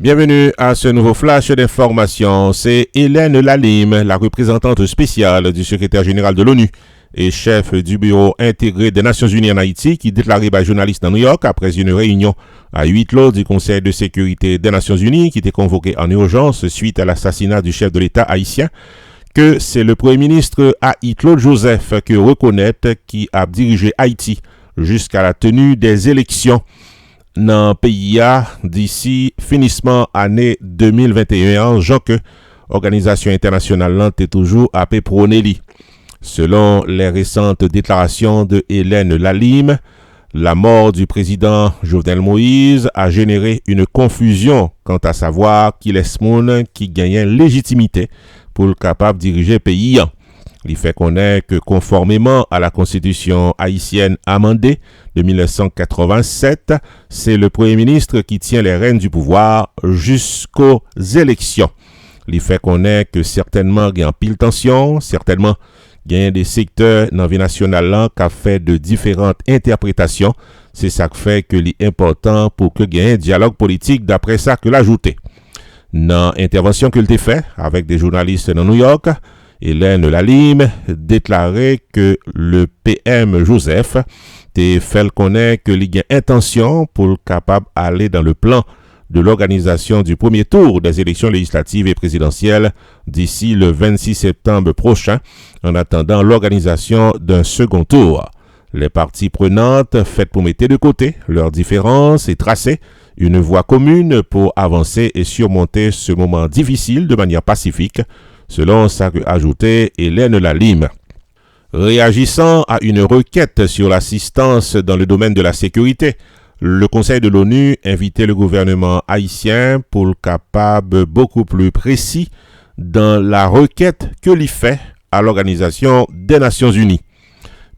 Bienvenue à ce nouveau flash d'information. C'est Hélène Lalime, la représentante spéciale du secrétaire général de l'ONU et chef du bureau intégré des Nations Unies en Haïti, qui déclarait aux journalistes à New York après une réunion à huis clos du Conseil de sécurité des Nations Unies qui était convoqué en urgence suite à l'assassinat du chef de l'État haïtien, que c'est le Premier ministre Claude Joseph qui reconnaît qui a dirigé Haïti jusqu'à la tenue des élections dans le pays d'ici finissement année 2021, genre que l'organisation internationale est toujours à peu prôner. Selon les récentes déclarations de Hélène Lalime, la mort du président Jovenel Moïse a généré une confusion quant à savoir qui est monde qui gagne légitimité pour le capable de diriger le pays. Il fait connaître que conformément à la constitution haïtienne amendée de 1987, c'est le Premier ministre qui tient les rênes du pouvoir jusqu'aux élections. Il fait connaître que certainement il y a une pile tension, certainement il y a des secteurs dans la vie nationale qui ont fait de différentes interprétations. C'est ça qui fait que c'est important pour que il y ait un dialogue politique d'après ça que l'ajouter. Dans l'intervention qu'il a fait avec des journalistes dans New York, Hélène Lalime déclarait que le PM Joseph te fait connaître que il y a intention pour le capable aller dans le plan de l'organisation du premier tour des élections législatives et présidentielles d'ici le 26 septembre prochain, en attendant l'organisation d'un second tour. Les parties prenantes faites pour mettre de côté leurs différences et tracer une voie commune pour avancer et surmonter ce moment difficile de manière pacifique, selon ça que ajoutait Hélène Lalime. Réagissant à une requête sur l'assistance dans le domaine de la sécurité, le Conseil de l'ONU invitait le gouvernement haïtien pour le capable beaucoup plus précis dans la requête que l'y fait à l'Organisation des Nations Unies.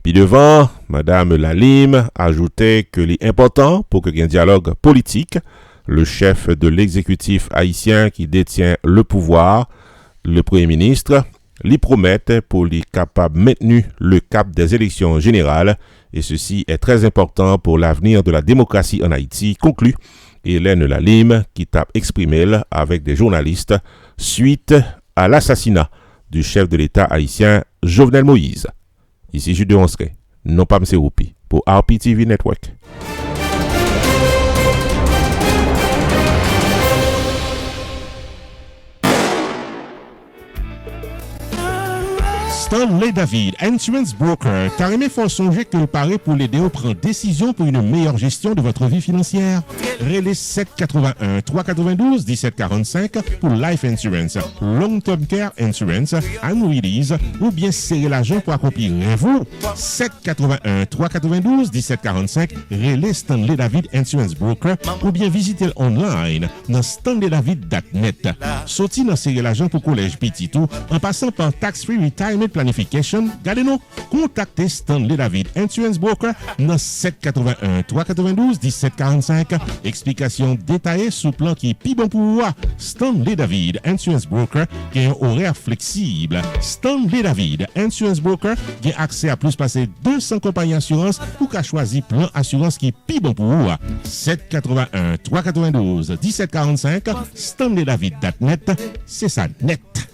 Puis devant, Madame Lalime ajoutait que l'important pour qu'il y ait un dialogue politique, le chef de l'exécutif haïtien qui détient le pouvoir, le Premier ministre, lui promette pour lui capable maintenir le cap des élections générales, et ceci est très important pour l'avenir de la démocratie en Haïti, conclut Hélène Lalime, qui t'a exprimé avec des journalistes suite à l'assassinat du chef de l'État haïtien Jovenel Moïse. Ici Jude Onsre, non pas M. Roupi, pour RPTV Network. Stanley David, Insurance Broker, t'as aimé faut songer que le pari pour l'aider à prendre décision pour une meilleure gestion de votre vie financière. Relais 781 392 1745 pour Life Insurance, Long Term Care Insurance, Annuities ou bien serrer l'argent pour accomplir vous. 781 392 1745, Relais Stanley David Insurance Broker ou bien visiter online dans stanleydavid.net. Sorti dans serrer l'argent pour collège petit tout en passant par Tax Free Retirement Planification, gardez-nous, contactez Stanley David Insurance Broker dans 781 392 1745. Explication détaillée sous plan qui est plus bon pour vous. Stanley David Insurance Broker qui a un horaire flexible. Stanley David Insurance Broker qui a accès à plus passer 200 compagnies d'assurance pour qu'à choisir plan assurance qui est plus bon pour vous. 781 392 1745. Stanleydavid.net, c'est ça net.